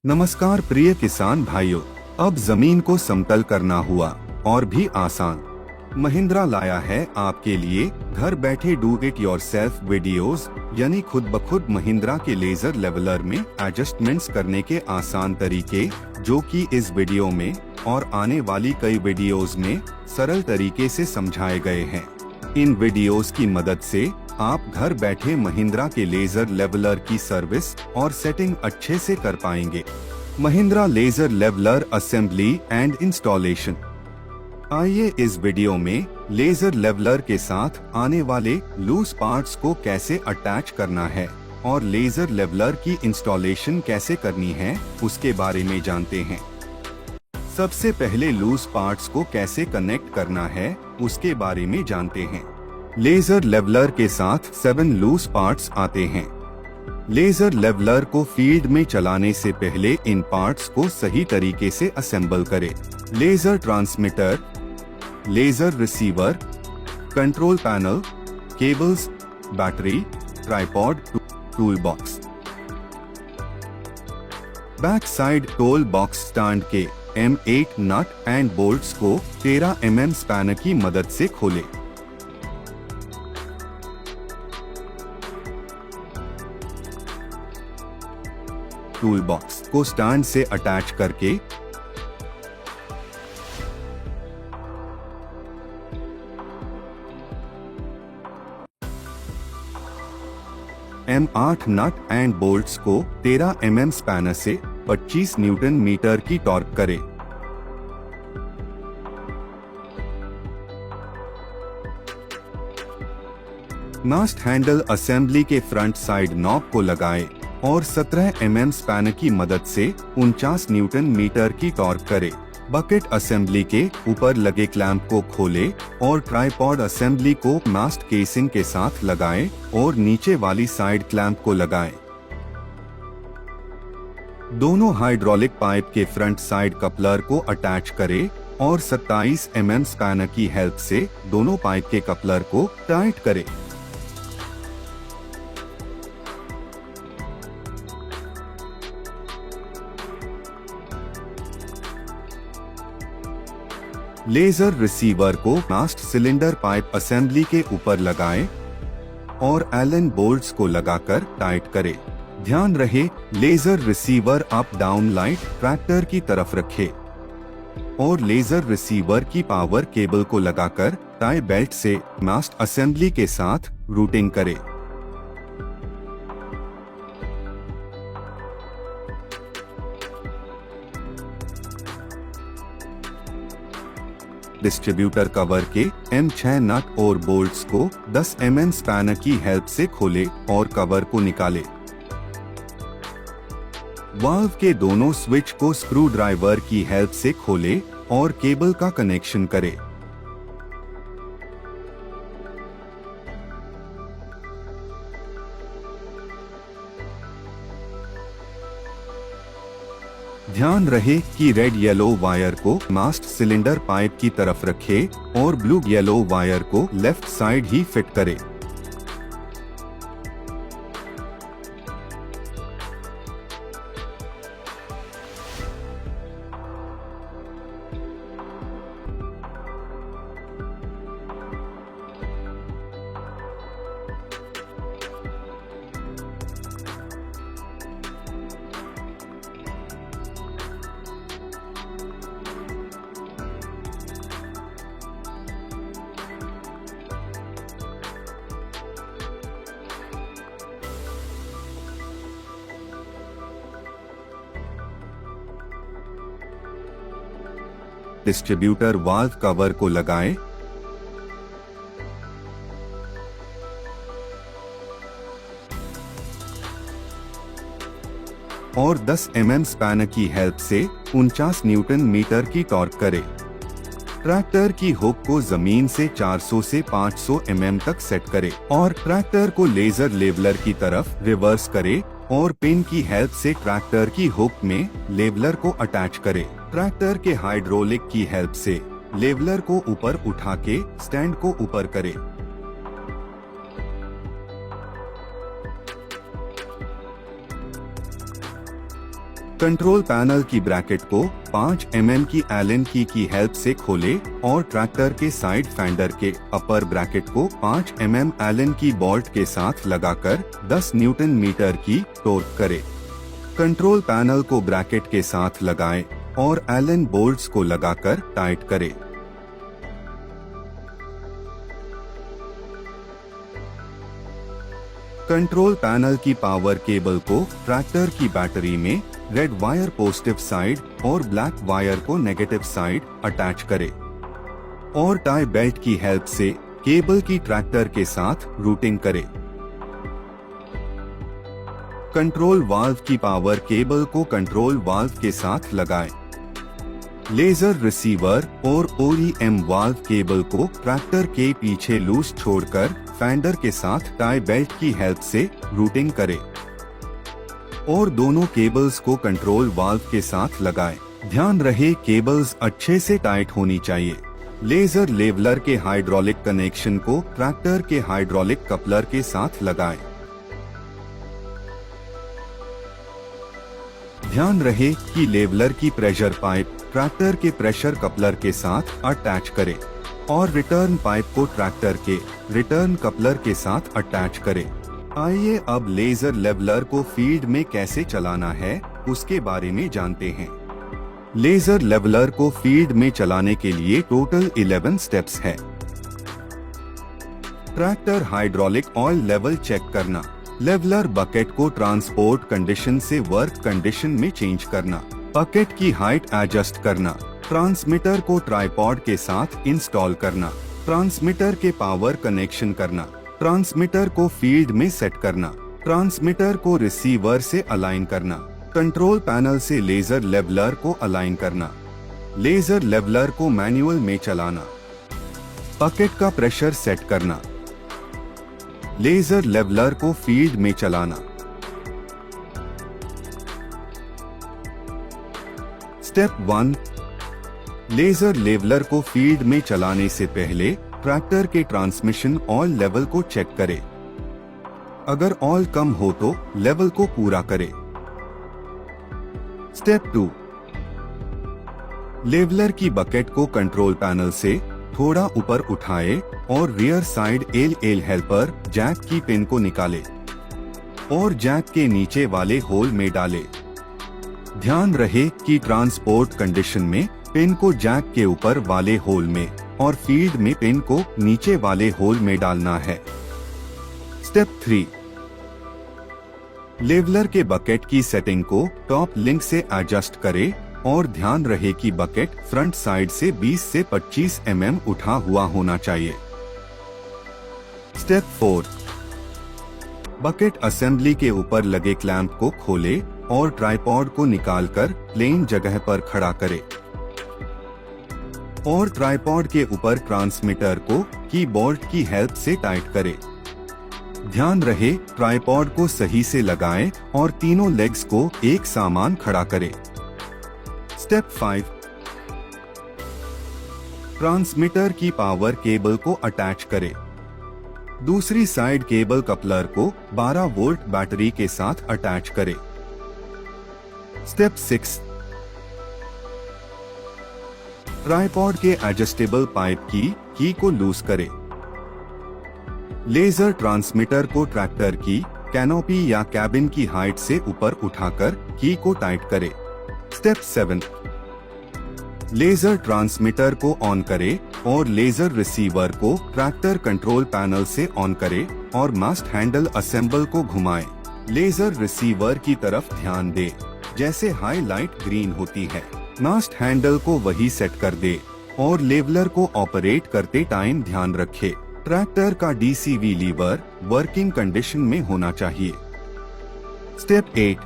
नमस्कार प्रिय किसान भाइयों, अब जमीन को समतल करना हुआ और भी आसान। महिंद्रा लाया है आपके लिए घर बैठे डू इट योरसेल्फ वीडियोस, यानी खुद ब खुद महिंद्रा के लेजर लेवलर में एडजस्टमेंट्स करने के आसान तरीके, जो कि इस वीडियो में और आने वाली कई वीडियोस में सरल तरीके से समझाए गए हैं। इन वीडियोस की मदद से आप घर बैठे महिंद्रा के लेजर लेवलर की सर्विस और सेटिंग अच्छे से कर पाएंगे। Mahindra laser leveler assembly and installation. आइए इस वीडियो में लेजर लेवलर के साथ आने वाले लूज पार्ट्स को कैसे अटैच करना है और लेजर लेवलर की इंस्टॉलेशन कैसे करनी है उसके बारे में जानते हैं। सबसे पहले लूज पार्ट्स को कैसे कनेक्ट करना है उसके बारे में जानते हैं। लेजर लेवलर के साथ 7 लूज पार्ट्स आते हैं। लेजर लेवलर को फील्ड में चलाने से पहले इन पार्ट्स को सही तरीके से असेंबल करें। Laser transmitter, laser receiver, control panel, cables, battery, tripod, tool box. Back side tool box stand के M8 नट एंड बोल्ट्स को 13 mm स्पैनर की मदद से खोलें। टूल बॉक्स को स्टैंड से अटैच करके M8 नट एंड बोल्ट्स को 13 mm स्पैनर से 25 न्यूटन मीटर की टॉर्क करें। मास्ट हैंडल असेंबली के फ्रंट साइड नॉब को लगाएं और 17 mm स्पैनर की मदद से 49 न्यूटन मीटर की टॉर्क करें। बकेट असेंबली के ऊपर लगे क्लैंप को खोलें और ट्राइपॉड असेंबली को मास्ट केसिंग के साथ लगाएं और नीचे वाली साइड क्लैंप को लगाएं। दोनों हाइड्रोलिक पाइप के फ्रंट साइड कपलर को अटैच करें और 27 mm स्पैनर की हेल्प से दोनों पाइप के कपलर को टाइट करें। लेजर रिसीवर को मास्ट सिलेंडर पाइप असेंबली के ऊपर लगाएं और एलन बोल्ट्स को लगाकर टाइट करें। ध्यान रहे, laser receiver up down light tractor की तरफ रखें और लेजर रिसीवर की पावर केबल को लगाकर टाई बेल्ट से मास्ट असेंबली के साथ रूटिंग करें। डिस्ट्रीब्यूटर कवर के M6 नट और बोल्ट्स को 10 mm स्पैनर की हेल्प से खोलें और कवर को निकालें। वाल्व के दोनों स्विच को स्क्रू ड्राइवर की हेल्प से खोलें और केबल का कनेक्शन करें। ध्यान रहे कि रेड येलो वायर को मास्ट सिलेंडर पाइप की तरफ रखें और ब्लू येलो वायर को लेफ्ट साइड ही फिट करें। डिस्ट्रीब्यूटर वाल्व कवर को लगाएं और 10 mm स्पैनर की हेल्प से 49 न्यूटन मीटर की टॉर्क करें। ट्रैक्टर की हुक को जमीन से 400 से 500 mm तक सेट करें और ट्रैक्टर को लेजर लेवलर की तरफ रिवर्स करें और पिन की हेल्प से ट्रैक्टर की हुक में लेवलर को अटैच करें। ट्रैक्टर के हाइड्रोलिक की हेल्प से लेवलर को ऊपर उठा के स्टैंड को ऊपर करें। कंट्रोल पैनल की ब्रैकेट को 5 mm की एलन की हेल्प से खोले और ट्रैक्टर के साइड फेंडर के अपर ब्रैकेट को 5 mm एलन की बोल्ट के साथ लगाकर 10 न्यूटन मीटर की टॉर्क करे। कंट्रोल पैनल को ब्रैकेट के साथ लगाएं और एलन बोल्ट्स को लगाकर टाइट करें। कंट्रोल पैनल की पावर केबल को ट्रैक्टर की बैटरी में रेड वायर पॉजिटिव साइड और ब्लैक वायर को नेगेटिव साइड अटैच करें और टाई बेल्ट की हेल्प से केबल की ट्रैक्टर के साथ रूटिंग करें। कंट्रोल वाल्व की पावर केबल को कंट्रोल वाल्व के साथ लगाएं। लेजर रिसीवर और OEM वाल्व केबल को ट्रैक्टर के पीछे लूज छोड़कर फेंडर के साथ टाई बेल्ट की हेल्प से रूटिंग करें और दोनों केबल्स को कंट्रोल वाल्व के साथ लगाएं। ध्यान रहे केबल्स अच्छे से टाइट होनी चाहिए। लेजर लेवलर के हाइड्रोलिक कनेक्शन को ट्रैक्टर के हाइड्रोलिक कपलर के साथ लगाएं। ध्यान रहे कि लेवलर की प्रेशर पाइप ट्रैक्टर के प्रेशर कपलर के साथ अटैच करें और रिटर्न पाइप को ट्रैक्टर के रिटर्न कपलर के साथ अटैच करें। आइए अब लेजर लेवलर को फील्ड में कैसे चलाना है उसके बारे में जानते हैं। लेजर लेवलर को फील्ड में चलाने के लिए टोटल 11 स्टेप्स है। Tractor hydraulic oil level check करना, लेवलर बकेट को ट्रांसपोर्ट कंडीशन से वर्क कंडीशन में चेंज करना, बकेट की हाइट एडजस्ट करना, ट्रांसमीटर को ट्राइपॉड के साथ इंस्टॉल करना, ट्रांसमीटर के पावर कनेक्शन करना, ट्रांसमीटर को फील्ड में सेट करना, ट्रांसमीटर को रिसीवर से अलाइन करना, कंट्रोल पैनल से लेजर लेवलर को अलाइन करना, लेजर लेवलर को मैनुअल में चलाना, बकेट का प्रेशर सेट करना, लेजर लेवलर को फील्ड में चलाना। स्टेप 1, लेजर लेवलर को फील्ड में चलाने से पहले ट्रैक्टर के ट्रांसमिशन ऑयल लेवल को चेक करें। अगर ऑयल कम हो तो लेवल को पूरा करें। स्टेप 2, लेवलर की बकेट को कंट्रोल पैनल से थोड़ा ऊपर उठाए और rear side L helper jack की पिन को निकाले और जैक के नीचे वाले होल में डाले। ध्यान रहे कि ट्रांसपोर्ट कंडीशन में पिन को जैक के ऊपर वाले होल में और फील्ड में पिन को नीचे वाले होल में डालना है। स्टेप 3, लेवलर के बकेट की सेटिंग को टॉप लिंक से एडजस्ट करें और ध्यान रहे कि बकेट फ्रंट साइड से 20 से 25 mm उठा हुआ होना चाहिए। स्टेप 4, बकेट असेंबली के ऊपर लगे क्लैंप को खोले और ट्राइपॉड को निकालकर प्लेन जगह पर खड़ा करें और ट्राइपॉड के ऊपर ट्रांसमीटर को कीबोर्ड की हेल्प से टाइट करें। ध्यान रहे ट्राइपॉड को सही से लगाएं और तीनों लेग्स को एक समान खड़ा करें। स्टेप 5, ट्रांसमीटर की पावर केबल को अटैच करें। दूसरी साइड केबल कपलर को 12 वोल्ट बैटरी के साथ अटैच करें। स्टेप 6, ट्राइपॉड के एडजस्टेबल पाइप की को लूज करें। लेजर ट्रांसमीटर को ट्रैक्टर की कैनोपी या कैबिन की हाइट से ऊपर उठाकर की को टाइट करें। स्टेप 7, लेजर ट्रांसमीटर को ऑन करें और लेजर रिसीवर को ट्रैक्टर कंट्रोल पैनल से ऑन करें और मास्ट हैंडल असेंबल को घुमाएं। लेजर रिसीवर की तरफ ध्यान दें, जैसे हाईलाइट ग्रीन होती है। मास्ट हैंडल को वही सेट कर दे और लेवलर को ऑपरेट करते टाइम ध्यान रखे ट्रैक्टर का DCV लीवर वर्किंग कंडीशन में होना चाहिए। स्टेप 8,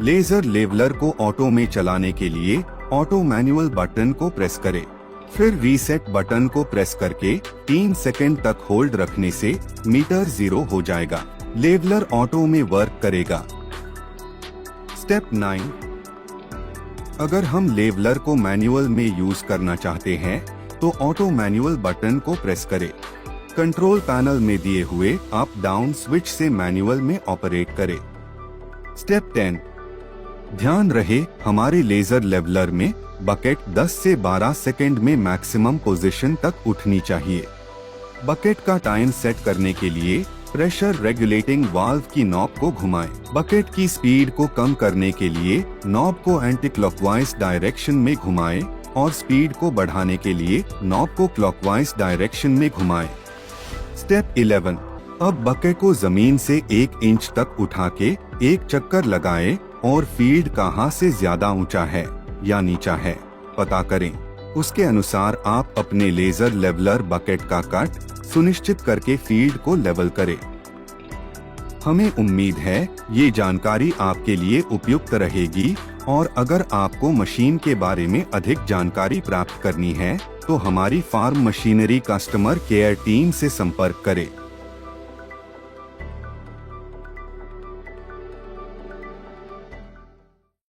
लेजर लेवलर को ऑटो में चलाने के लिए ऑटो मैनुअल बटन को प्रेस करें, फिर रीसेट बटन को प्रेस करके 3 सेकंड तक होल्ड रखने से मीटर 0 हो जाएगा। लेवलर ऑटो में वर्क करेगा। स्टेप 9, अगर हम लेवलर को मैनुअल में यूज करना चाहते हैं तो ऑटो मैनुअल बटन को प्रेस करें। कंट्रोल पैनल में दिए हुए अप डाउन स्विच से मैनुअल में ऑपरेट करें। स्टेप 10, ध्यान रहे, हमारे लेजर लेवलर में बकेट 10 से 12 सेकंड में मैक्सिमम पोजीशन तक उठनी चाहिए। बकेट का टाइम सेट करने के लिए प्रेशर रेगुलेटिंग वाल्व की नॉब को घुमाएं। बकेट की स्पीड को कम करने के लिए नॉब को एंटी क्लॉकवाइज डायरेक्शन में घुमाएं और स्पीड को बढ़ाने के लिए नॉब को क्लॉकवाइज डायरेक्शन में घुमाएं। स्टेप 11, अब बकेट को जमीन से 1 इंच तक उठा के एक चक्कर लगाएं और फील्ड कहाँ से ज्यादा ऊंचा है या नीचा है पता करें। उसके अनुसार आप अपने लेजर लेवलर बकेट का कट सुनिश्चित करके फील्ड को लेवल करें। हमें उम्मीद है ये जानकारी आपके लिए उपयुक्त रहेगी और अगर आपको मशीन के बारे में अधिक जानकारी प्राप्त करनी है तो हमारी farm machinery customer care team से संपर्क करें।